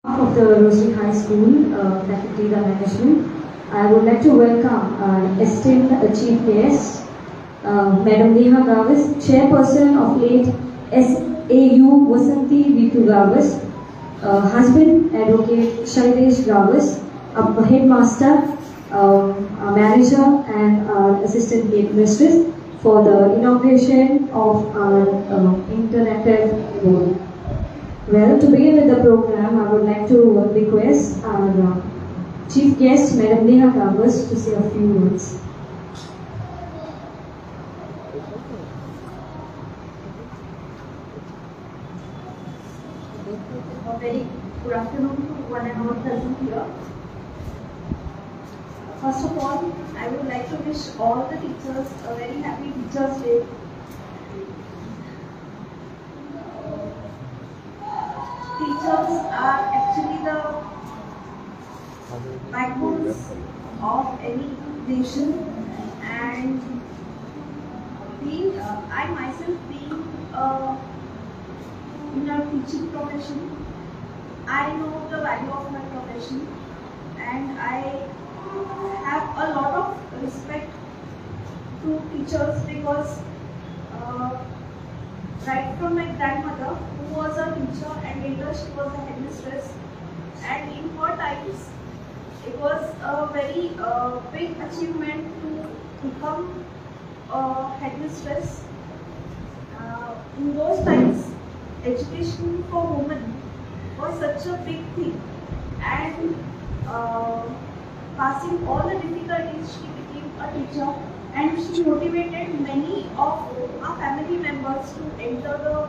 Of the Rosary High School faculty and management, I would like to welcome esteemed chief guest, Madam Neha Gavis, chairperson of late SAU Vasanti Vitu Gavis, husband Advocate Shailesh Gavis, headmaster, manager and assistant headmistress for the inauguration of our interactive board. Well, to begin with the program, I would like to request our chief guest, Madam Neha Gavis, to say a few words. A very good afternoon to one and all present here. First of all, I would like to wish all the teachers a very happy Teachers' Day. Teachers are actually the backbones of any nation, and I myself being in a teaching profession, I know the value of my profession, and I have a lot of respect to teachers because right from my grandmother, who was a teacher and later she was a headmistress, and in her times it was a very big achievement to become a headmistress. In those times, education for women was such a big thing, and passing all the difficulties, she became a teacher, and she motivated many of our family members to enter the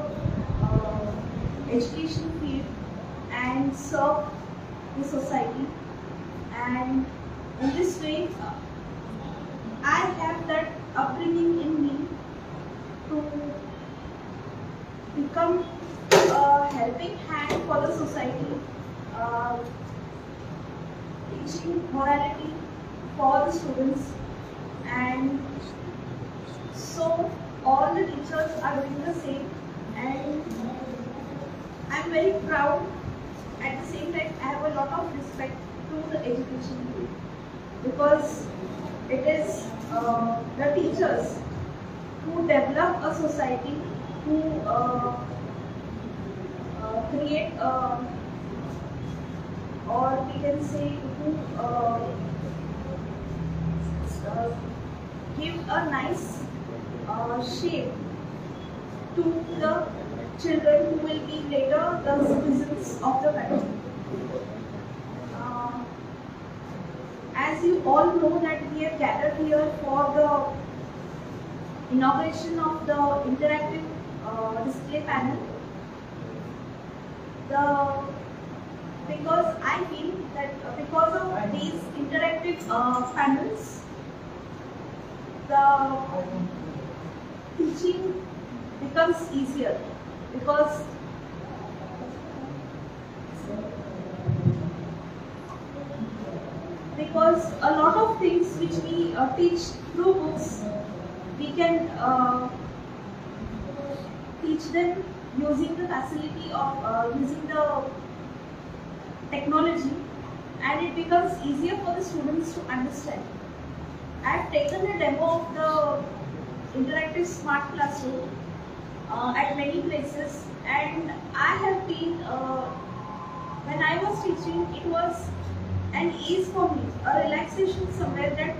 education field and serve the society. And in this way, I have that upbringing in me to become a helping hand for the society, teaching morality for the students, and so all the teachers are doing the same, and I'm very proud. At the same time, I have a lot of respect to the education field because it is the teachers who develop a society, who create or we can say who give a nice shape to the children who will be later the citizens of the country. As you all know that we have gathered here for the inauguration of the interactive display panel. Because I feel that because of these interactive panels, the teaching becomes easier because a lot of things which we teach through books, we can teach them using the facility of using the technology, and it becomes easier for the students to understand. I have taken a demo of the interactive smart classroom at many places, and I have been, when I was teaching, it was an ease for me, a relaxation somewhere that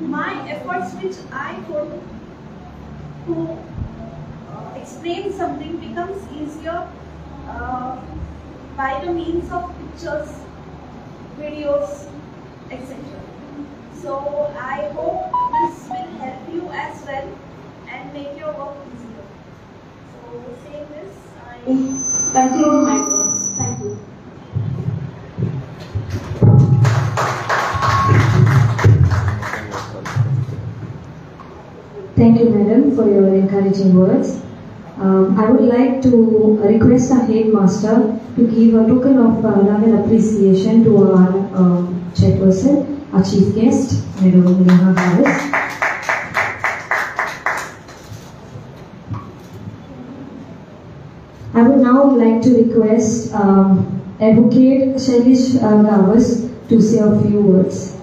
my efforts which I put to explain something becomes easier by the means of pictures, videos, etc. So I hope this will help you as well and make your work easier. So saying this, I conclude my words. Thank you. Thank you, madam, for your encouraging words. I would like to request our headmaster to give a token of love and appreciation to our chairperson, our chief guest, Madam Neha Gavis. I would now like to request Advocate Shailesh Gawas to say a few words.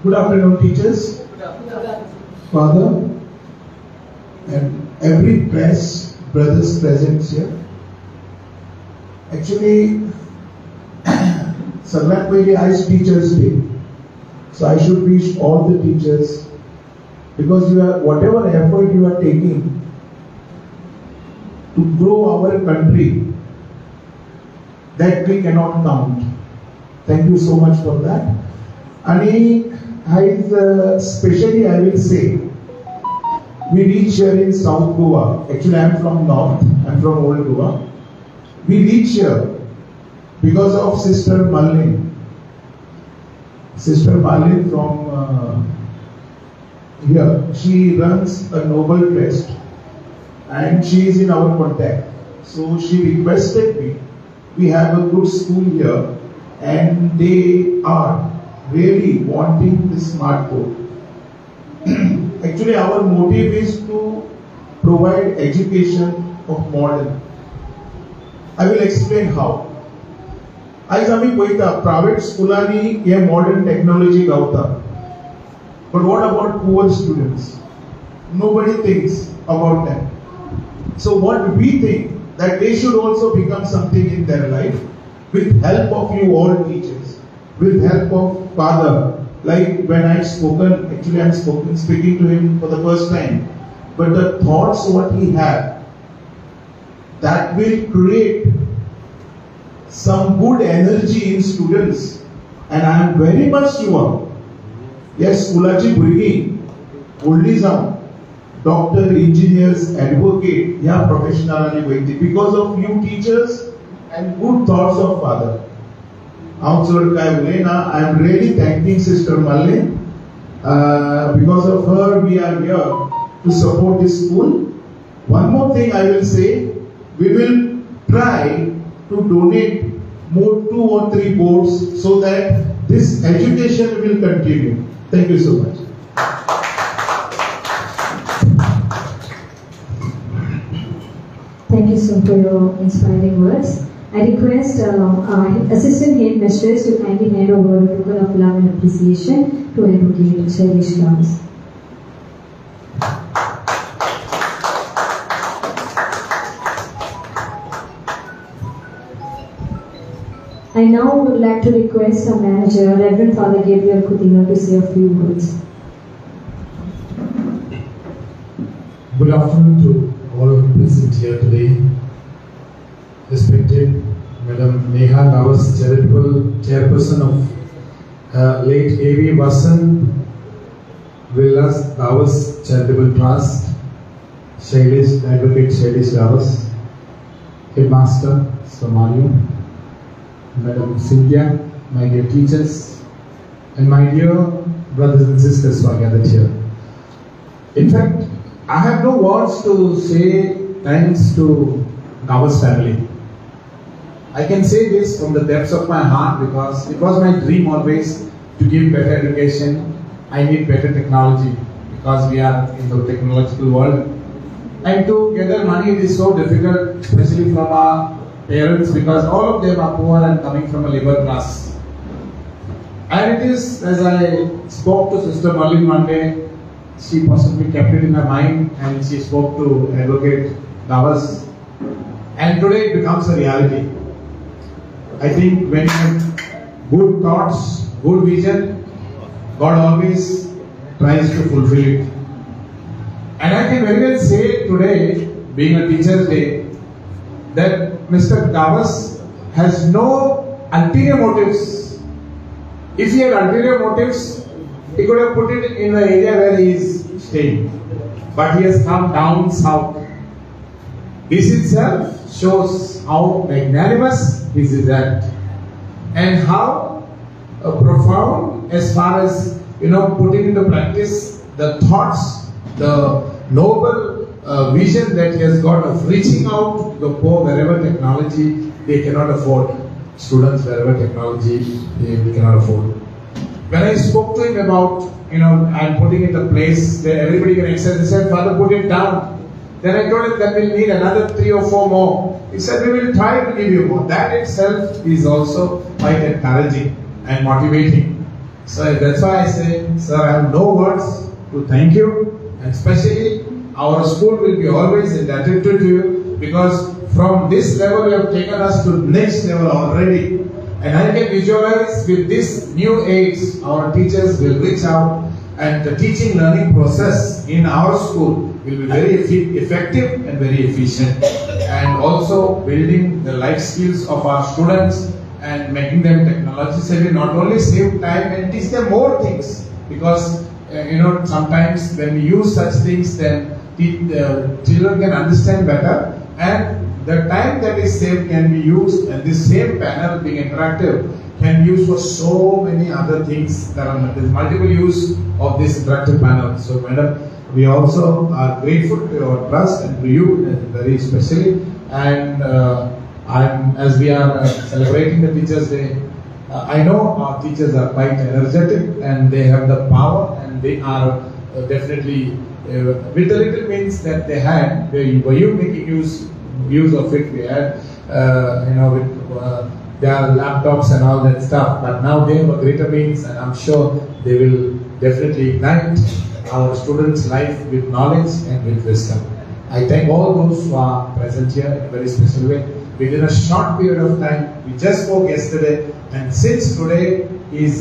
Good afternoon, teachers, Father, and every brothers present here. Actually, Sarnak Valley is Teachers Day, so I should wish all the teachers, because whatever effort you are taking to grow our country, that we cannot count. Thank you so much for that. And especially I will say, we reach here in South Goa. Actually, I am from North. I am from Old Goa. We reach here because of Sister Malin. Sister Malin from here. She runs a Noble Trust, and she is in our contact. So she requested me. We have a good school here, and they are really wanting this smart board. Actually, our motive is to provide education of modern. I will explain how. As आम्ही पळयता private स्कुलांनी हे modern technology गावता. But what about poor students? Nobody thinks about them. So what we think that they should also become something in their life with help of you all teachers, with help of Father. Like when I spoken, actually I'm speaking to him for the first time. But the thoughts what he had, that will create some good energy in students. And I am very much sure, yes, skulaची भुरगीं व्हडली जावन doctor, engineers, advocate, yeah, professionally वयतली because of you teachers and good thoughts of Father. I am really thanking Sister Malin. Because of her, we are here to support this school. One more thing I will say, we will try to donate more 2 or 3 boards so that this education will continue. Thank you so much. Thank you so for your inspiring words. I request Assistant Headmistress to kindly hand over a token of love and appreciation to Advocate Shailesh Gawas. I now would like to request our manager, Reverend Father Gabriel Coutinho, to say a few words. Good afternoon to all present here today. Respected Madam Neha Gawas, Charitable Chairperson of late A.V. Vasan Villas Gawas Charitable Trust, Advocate Shailesh Gawas, Headmaster Somalia, Madam Cynthia, my dear teachers, and my dear brothers and sisters who are gathered here. In fact, I have no words to say thanks to Gawas family. I can say this from the depths of my heart because it was my dream always to give better education. I need better technology because we are in the technological world. And to gather money it is so difficult, especially from our parents, because all of them are poor and coming from a labor class. And it is, as I spoke to Sister Merlin one day, she possibly kept it in her mind and she spoke to Advocate Gawas. And today it becomes a reality. I think when you have good thoughts, good vision, God always tries to fulfill it. And I can very well say today, being a Teacher's Day, that Mr. Gawas has no ulterior motives. If he had ulterior motives, he could have put it in the area where he is staying. But he has come down south. This itself shows how magnanimous his act and how profound as far as putting into practice the thoughts, the noble vision that he has got of reaching out to the poor wherever technology they cannot afford, students wherever technology they cannot afford. when I spoke to him about, I'm putting it a place where everybody can access, he said, Father, put it down. Then I told him that we'll need another 3 or 4 more. He said, we will try to give you more. That itself is also quite encouraging and motivating. So that's why I say, sir, I have no words to thank you. And especially, our school will be always indebted to you, because from this level you have taken us to next level already. And I can visualize with this new age, our teachers will reach out, and the teaching learning process in our school will be very effective and very efficient. And also building the life skills of our students and making them technology savvy, not only save time and teach them more things. Because sometimes when we use such things, then the children can understand better, and the time that is saved can be used, and this same panel being interactive can be used for so many other things. There's multiple use of this interactive panel. So madam, we also are grateful to your trust and to you very especially. And as we are celebrating the Teachers' Day, I know our teachers are quite energetic and they have the power, and they are definitely with the little means that they had, were you making use of it? We had with their laptops and all that stuff, but now they have a greater means, and I'm sure they will definitely ignite our students' life with knowledge and with wisdom. I thank all those who are present here in a very special way. Within a short period of time, we just spoke yesterday, and since today is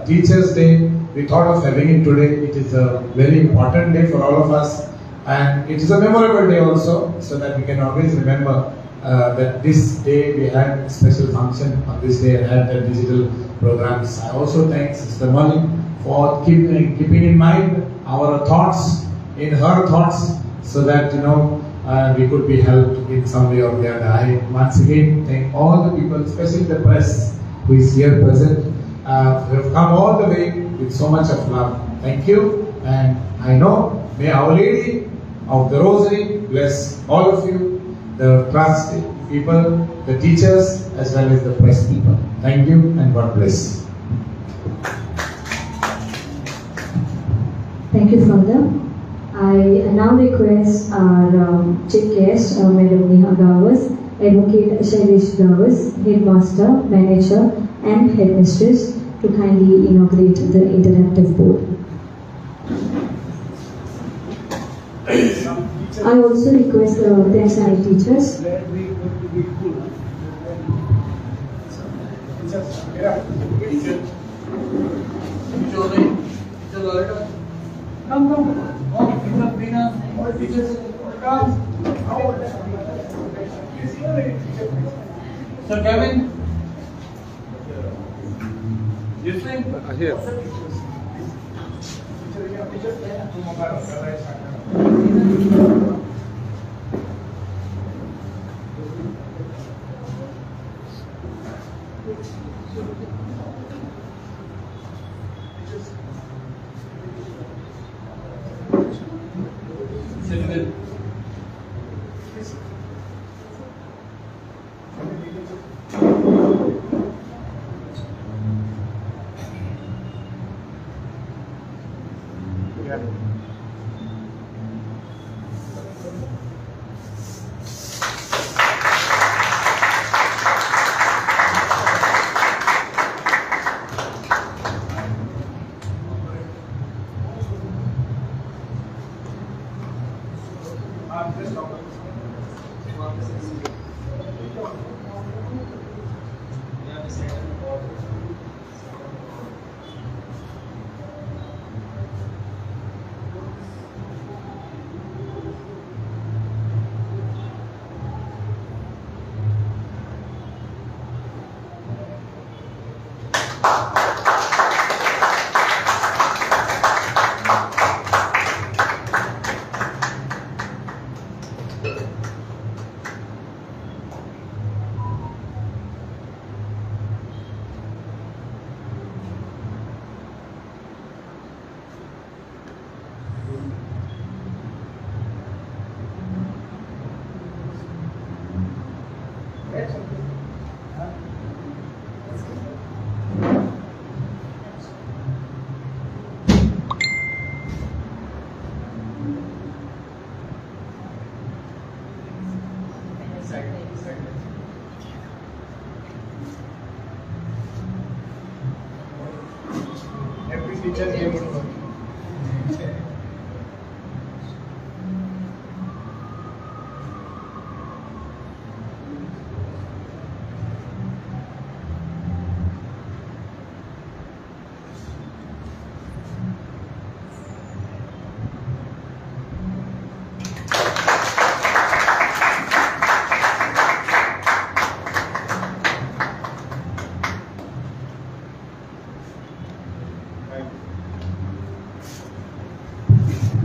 Teachers' Day, we thought of having it today. It is a very important day for all of us, and it is a memorable day also, so that we can always remember that this day we had a special function on this day and had the digital programs. I also thank Sister Molly for keeping in mind our thoughts, in her thoughts, so that we could be helped in some way or the other. I once again thank all the people, especially the press who is here present, who have come all the way with so much of love. Thank you, and I know, may Our Lady of the Rosary bless all of you, the trust people, the teachers, as well as the press people. Thank you, and God bless. Thank you, Father. I now request our chief guest, Madam Neha Gavas, Advocate Shailesh Gavas, Headmaster, Manager, and Headmistress, to kindly inaugurate the interactive board. I also request the Tensai teachers. Sir Kevin? Yes, sir. Here.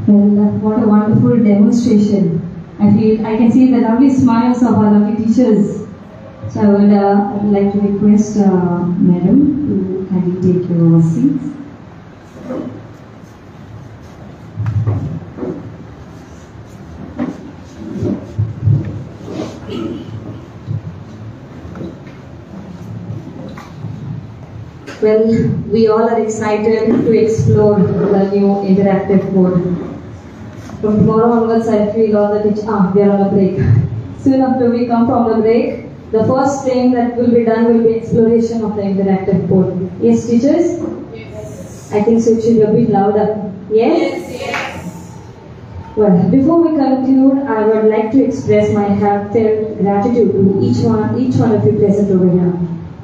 Well, what a wonderful demonstration. I can see the lovely smiles of our lovely teachers. So I would like to request Madam to kindly take your seats. Well, we all are excited to explore the new interactive board. From tomorrow onwards, I feel all the teachers, we are on a break. Soon after we come from the break, the first thing that will be done will be exploration of the interactive board. Yes, teachers? Yes. I think so it should be a bit louder. Yes? Yes. Well, before we conclude, I would like to express my heartfelt gratitude to each one of you present over here.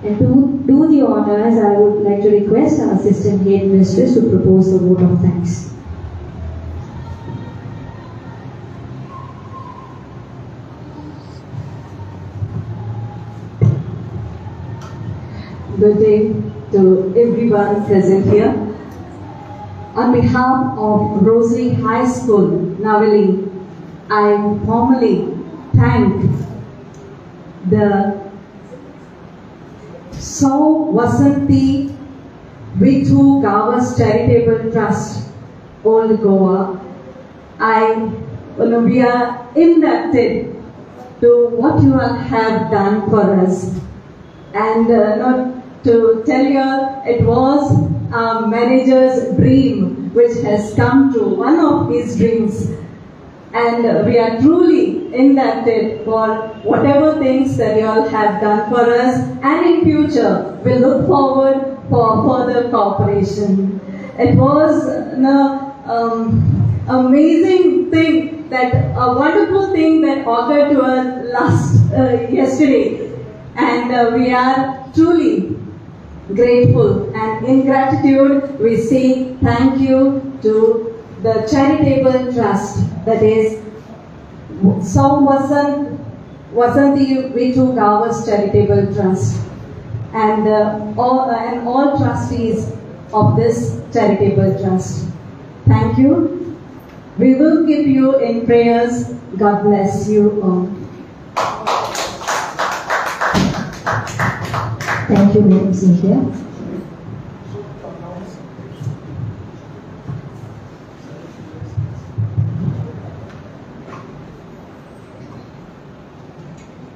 And to do the honors, I would like to request our assistant headmistress to propose the vote of thanks. Good day to everyone present here. On behalf of Rosary High School, Navali, I formally thank the Sau Vasanti Vithu Gavas Charitable Trust, Old Goa. We are indebted to what you all have done for us. And not to tell you, it was our manager's dream which has come true, one of his dreams. And we are truly indebted for whatever things that you all have done for us, and in future we look forward for further cooperation. It was an amazing thing, a wonderful thing that occurred to us yesterday, and we are truly grateful, and in gratitude we say thank you to the charitable trust, that is Sau Vasanti Vithu Gavas Charitable Trust, and all trustees of this charitable trust. Thank you. We will keep you in prayers. God bless you all. Thank you, Madam Cynthia.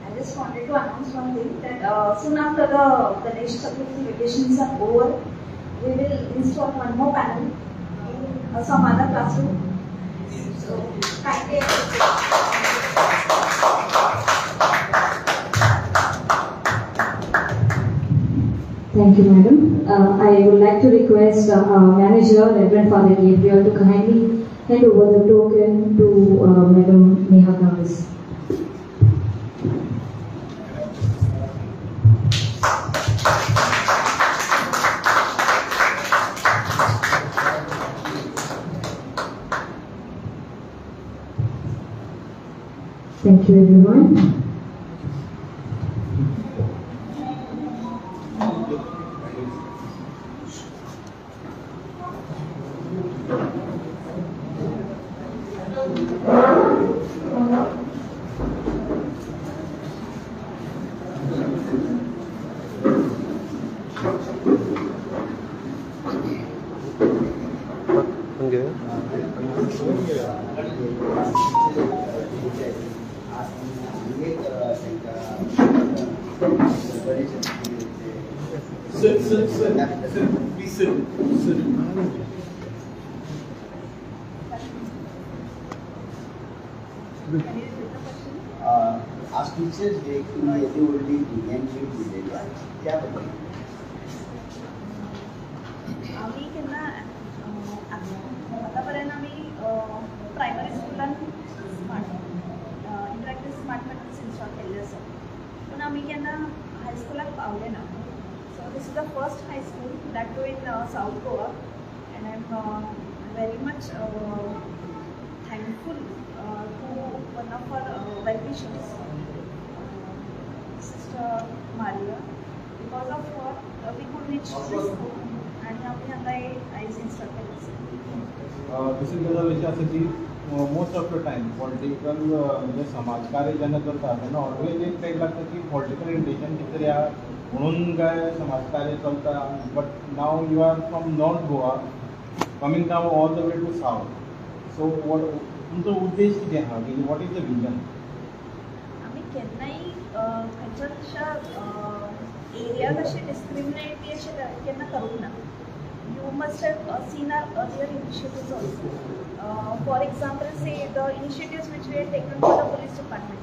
I just wanted to announce one thing, that soon after the Ganesh Chaturthi vacations are over, we will install one more panel in some other classroom. So, kindly. Thank you, Madam. I would like to request our manager, Reverend Father Gabriel, to kindly hand over the token to Madam Neha Gavis. Thank you, everyone. Sit. Please sit. आज teachers day की यदि उल्टी nameplate दिलेली आहे त्याबद्दल आम्ही त्यांना आम्ही केन्ना हायस्कुलाक पावले ना. So this is the first high school that too in South Goa, and I'm very much thankful to one of our well-wishers, Sister Maria. Because of her we could reach this school and आम्ही हांगा आयज install केलें. दुसरी गजाल अशी आसा की most of the time political म्हणजे समाजकार्य जेन्ना करता तेन्ना ऑलवेज एक तेक लागता की पॉलिटिकल इंटेंशन कितें तरी आहा म्हणून काय समाजकार्य चलता. But now you are from north Goa coming down all the way to south. So what तुमचो उद्देश कितें आहा की वॉट इज द विजन? आम्ही केन्नाय खंयच्या एरियाक अशें डिस्क्रिमिनेट बी अशें केन्ना करूंक ना. You must have seen our earlier initiatives also. For example, say the initiatives which we had taken for the police department.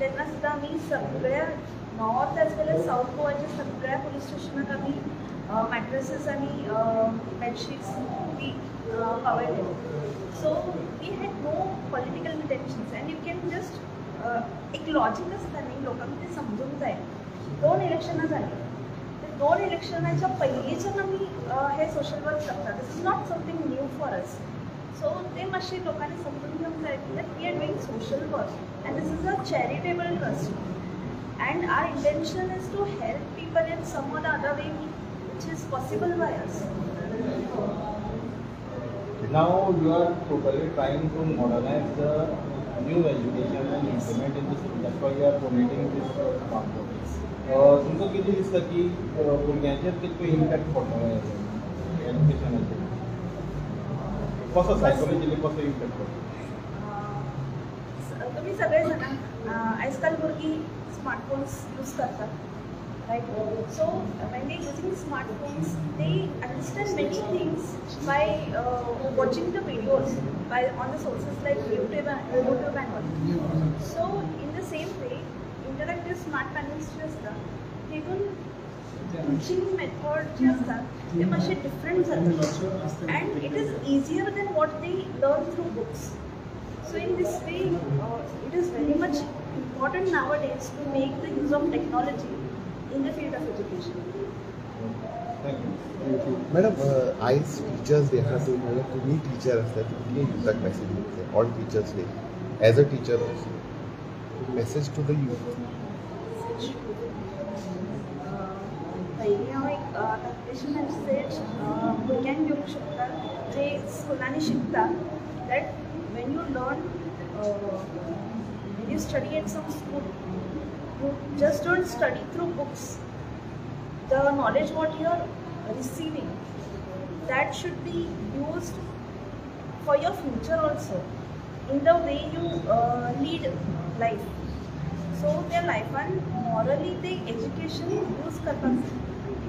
तेन्ना सुद्दां आमी सगळ्या north as well as south गोवाच्या सगळ्या पोलीस स्टेशनाक आमी मॅट्रेसीस आनी बेडशीट्स बी प्रोवायड केले. So we had no political intentions and you can just एक लॉजिक आसता न्ही लोकांक तें समजूंक जाय. 2 इलेक्शनां जालीं. 2 इलेक्शनाच्या पयलींच्यान आमी हे सोशल वर्क करता. This is not something new for us. So ते मातशें लोकांनी समजून घेवंक जाय that we are doing social work and this is a charitable trust and our intention is to help people in some or the other way which is possible by us. Now you are totally trying to modernize the new education and implement in the school. That's why you are promoting this smart board. तुमकां कितें दिसता की भुरग्यांचेर कितको impact पडटलो एज्युकेशनाचेर? कसो psychologically कसो impact पडटलो? तुम्ही सगळे जाणां आजकाल भुरगीं स्मार्टफोन्स यूज करतात, right? So when they using smartphones they understand many things by watching the videos by on the sources like YouTube and all. So in the same way interactive smart panels जे असतात तितून teaching method जे असतात ते मातशे different जातात and it is easier than what they learn through books. So in this way it is very much important nowadays to make the use of technology in the field of education. Thank you. Madam आयज teachers day आसा so तुम्ही teacher आसता तुमकां युथाक message दिवंक all teachers day as a teacher also message to the youth. पयलीं हांव एक तकलेशी मेसेज भुरग्यांक दिवंक शकता जे स्कुलांनी शिकता that when you learn you study at some school, you just don't study through books. The knowledge what you are receiving, that should be used for your future also, in the way you lead life. So their life and morally the education use करपाक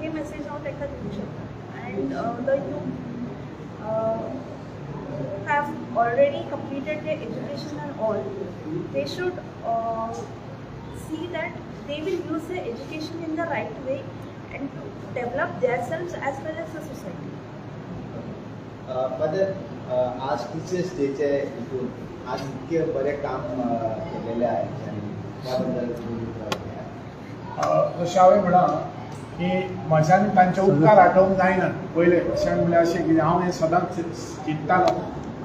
हे message हांव ताका दिवंक शकता. And the youth have already completed their education and all, they should see that they will use their education in the right way and to develop themselves as well as the society. But आज teachers डेचे हितून आज इतके बरे काम केलेले आहेत आणि त्याबद्दल जशें हांवें म्हणा की म्हज्यान तांचे उपकार आठोवंक जायना. पयले अशें म्हणल्यार अशें कितें हांव हें सदांच चिंततालो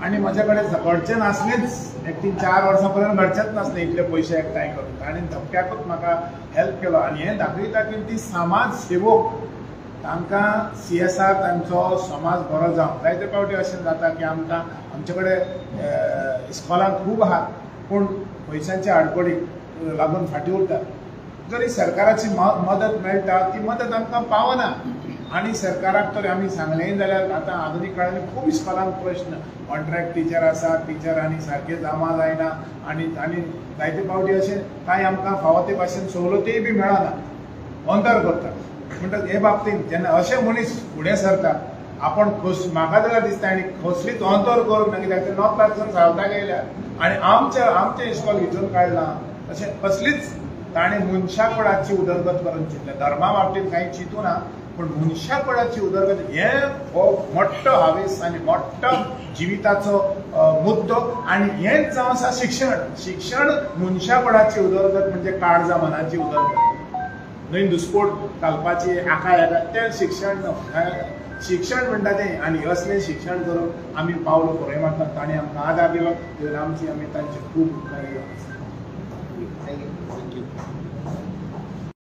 आनी म्हजे कडेन घरचे नासलेच एक 3-4 वर्सां पर्यंत घरचेच नासले इतले पयशे एकठांय करून. आनी धपक्याकूच म्हाका हेल्प केलो आनी हें दाखयता की ती समाज सेवक तांकां CSR तांचो समाज बरो जावं. जायते फावटी अशें जाता की आमकां आमचे कडेन इस्कॉलांत खूब आहात पूण पयशांच्या आडकोडीक लागून फाटीं उरतात. जरी सरकाराची मदत मेळटा ती मदत आमकां पावना आनी सरकाराक तर आमी सांगलेंय जाल्यार आतां आधुनीक काळांनी खूब इस्कॉलांत प्रश्न कॉन्ट्रॅक्ट टिचर आसा टिचरांनी सारके जमा जायना आनी जायते फावटी अशें कांय आमकां फावो ते भाशेन सवलतीय बी मेळना अंतर करता. म्हणटात हे बाबतींत जेन्ना अशे मनीस फुडें सरतात आपण म्हाका जाल्यार दिसता आनी कसलीच अंतर करूंक ना कित्याक ते नॉर्थासून सावथाक येयल्या आनी आमचे इस्कॉल हितून काडलां अशें कसलीच ताणें मनशापणाची उदरगत करून चिंतल्या. धर्मा बाबतींत कांय चिंतू ना पूण मनशापणाची उदरगत हें हो मोठो हावेस आनी मोठो जिविताचो मुद्दो आनी हेंच जावन आसा शिक्षण. शिक्षण मनशापणाची उदरगत म्हणजे काळजा मनाची उदरगत न्हंय दुस्पोट घालपाची आकाय येता तें शिक्षण शिक्षण म्हणटा तें आनी असलें शिक्षण करून आमी पावलो फुडें मारतात ताणें आमकां आदार दिलो देव आमची आमी तांचे खूब उपकारी आसा. थँक्यू.